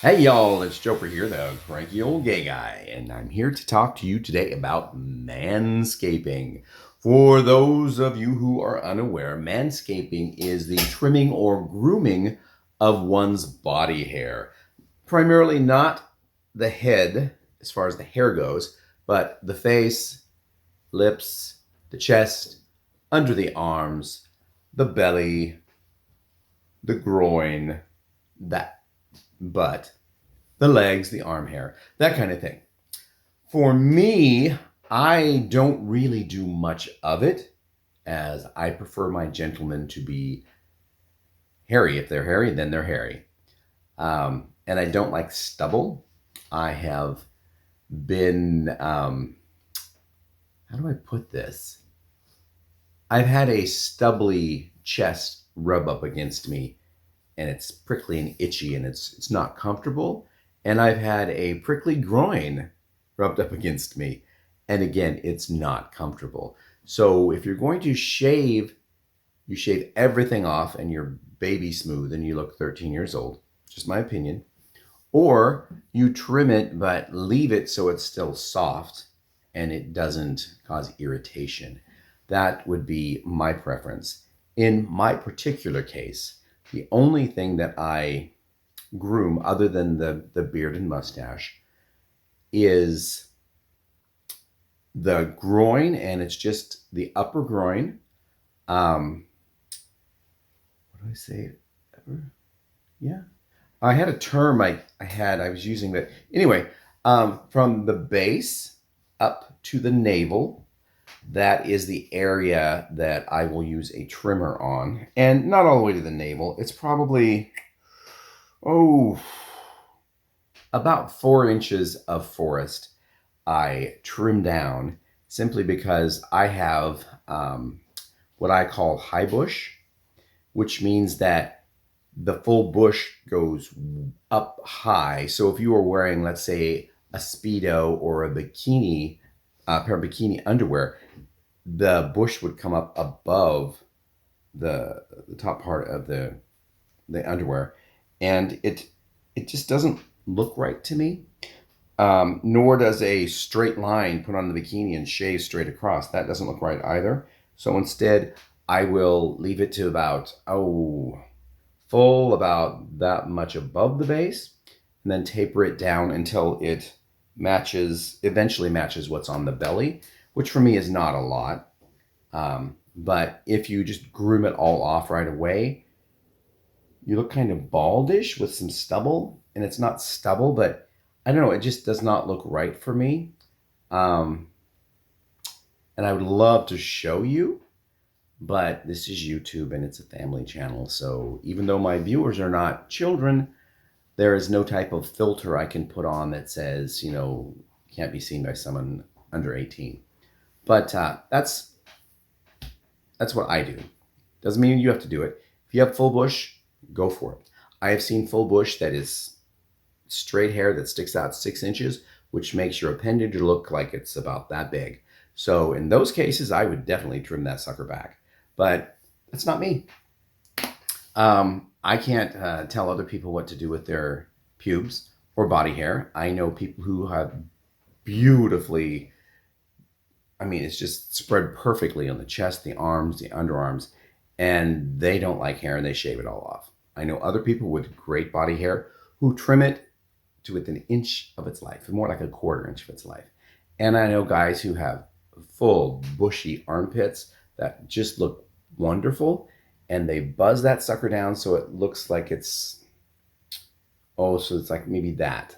Hey y'all, it's Jorge here, the cranky old gay guy, and I'm here to talk to you today about manscaping. For those of you who are unaware, manscaping is the trimming or grooming of one's body hair. Primarily not the head, as far as the hair goes, but the face, lips, the chest, under the arms, the belly, the groin, that butt, the legs, the arm hair, that kind of thing. For me, I don't really do much of it, as I prefer my gentlemen to be hairy. If they're hairy, then they're hairy. And I don't like stubble. I have been, how do I put this? I've had a stubbly chest rub up against me, and it's prickly and itchy, and it's not comfortable. And I've had a prickly groin rubbed up against me, and again, it's not comfortable. So if you're going to shave, you shave everything off and you're baby smooth and you look 13 years old. Just my opinion. Or you trim it but leave it so it's still soft and it doesn't cause irritation. That would be my preference. In my particular case, the only thing that I groom other than the beard and mustache is the groin, and it's just the upper groin. What do I say? Yeah. I had a term I was using that. Anyway, from the base up to the navel, that is the area that I will use a trimmer on. And not all the way to the navel. It's probably, about 4 inches of forest I trim down, simply because I have what I call high bush, which means that the full bush goes up high. So if you were wearing, let's say, a Speedo or a bikini, a pair of bikini underwear, the bush would come up above the top part of the underwear, and it just doesn't look right to me. Nor does a straight line put on the bikini and shave straight across. That doesn't look right either. So instead, I will leave it to about, full about that much above the base, and then taper it down until it eventually matches what's on the belly, which for me is not a lot. But if you just groom it all off right away, you look kind of baldish with some stubble, and it's not stubble, but I don't know, it just does not look right for me. And I would love to show you, but this is YouTube and it's a family channel. So even though my viewers are not children, there is no type of filter I can put on that says, can't be seen by someone under 18. But that's what I do. Doesn't mean you have to do it. If you have full bush, go for it. I have seen full bush that is straight hair that sticks out 6 inches, which makes your appendage look like it's about that big. So in those cases, I would definitely trim that sucker back. But that's not me. I can't tell other people what to do with their pubes or body hair. I know people who have beautifully, it's just spread perfectly on the chest, the arms, the underarms, and they don't like hair and they shave it all off. I know other people with great body hair who trim it to within an inch of its life, more like a quarter inch of its life. And I know guys who have full bushy armpits that just look wonderful, and they buzz that sucker down so it looks like so it's like maybe that.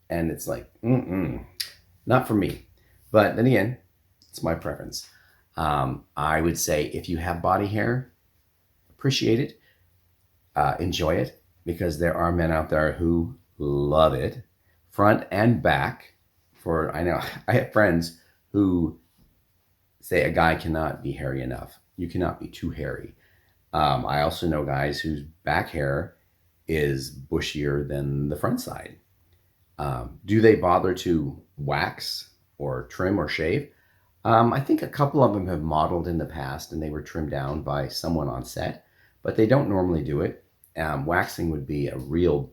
And it's like, not for me. But then again, it's my preference. I would say if you have body hair, appreciate it, enjoy it, because there are men out there who love it, front and back. I know I have friends who say a guy cannot be hairy enough. You cannot be too hairy. I also know guys whose back hair is bushier than the front side. Do they bother to wax or trim or shave? I think a couple of them have modeled in the past and they were trimmed down by someone on set, but they don't normally do it. Waxing would be a real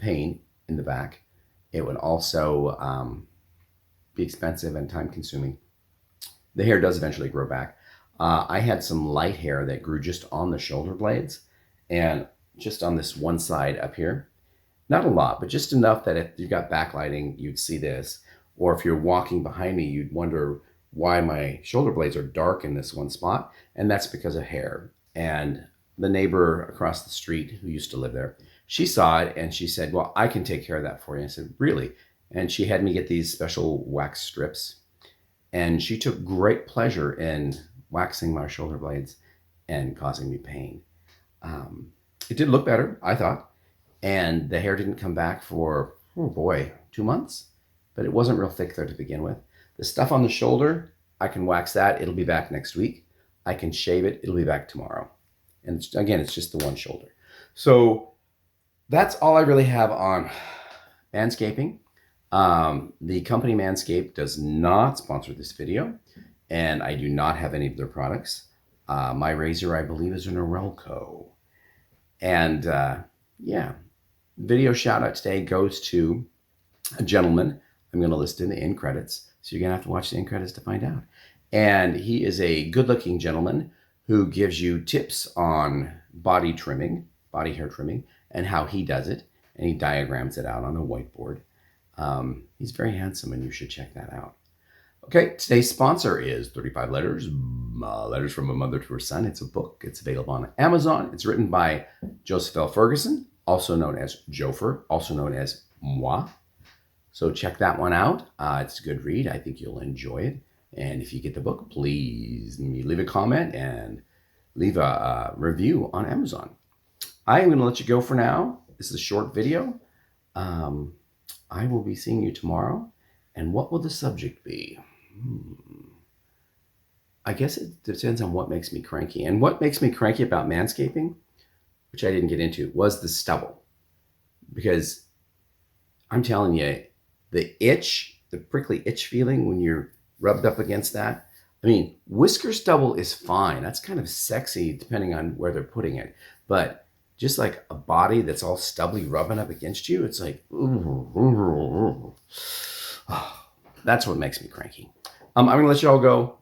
pain in the back. It would also be expensive and time consuming. The hair does eventually grow back. I had some light hair that grew just on the shoulder blades and just on this one side up here. Not a lot, but just enough that if you got backlighting, you'd see this. Or if you're walking behind me, you'd wonder why my shoulder blades are dark in this one spot. And that's because of hair. And the neighbor across the street who used to live there, she saw it and she said, well, I can take care of that for you. I said, really? And she had me get these special wax strips. And she took great pleasure in waxing my shoulder blades and causing me pain. It did look better, I thought. And the hair didn't come back for, oh boy, 2 months. But it wasn't real thick there to begin with. The stuff on the shoulder, I can wax that. It'll be back next week. I can shave it. It'll be back tomorrow. And again, it's just the one shoulder. So that's all I really have on Manscaping. The company Manscaped does not sponsor this video, and I do not have any of their products. My razor, I believe, is an Orelco. And yeah, video shout out today goes to a gentleman. I'm going to list in the end credits. So you're going to have to watch the end credits to find out. And he is a good looking gentleman who gives you tips on body trimming, body hair trimming, and how he does it. And he diagrams it out on a whiteboard. He's very handsome and you should check that out. Okay, today's sponsor is 35 Letters, Letters from a Mother to Her Son. It's a book. It's available on Amazon. It's written by Joseph L. Ferguson, also known as Jofer, also known as Moi. So check that one out. It's a good read. I think you'll enjoy it. And if you get the book, please leave a comment and leave a review on Amazon. I am going to let you go for now. This is a short video. I will be seeing you tomorrow. And what will the subject be? I guess it depends on what makes me cranky. And what makes me cranky about manscaping, which I didn't get into, was the stubble. Because I'm telling you, the itch, the prickly itch feeling when you're rubbed up against that. I mean, whisker stubble is fine. That's kind of sexy depending on where they're putting it. But just like a body that's all stubbly rubbing up against you, it's like, ooh. That's what makes me cranky. I'm going to let you all go.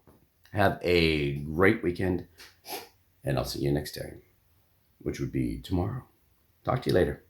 Have a great weekend. And I'll see you next time, which would be tomorrow. Talk to you later.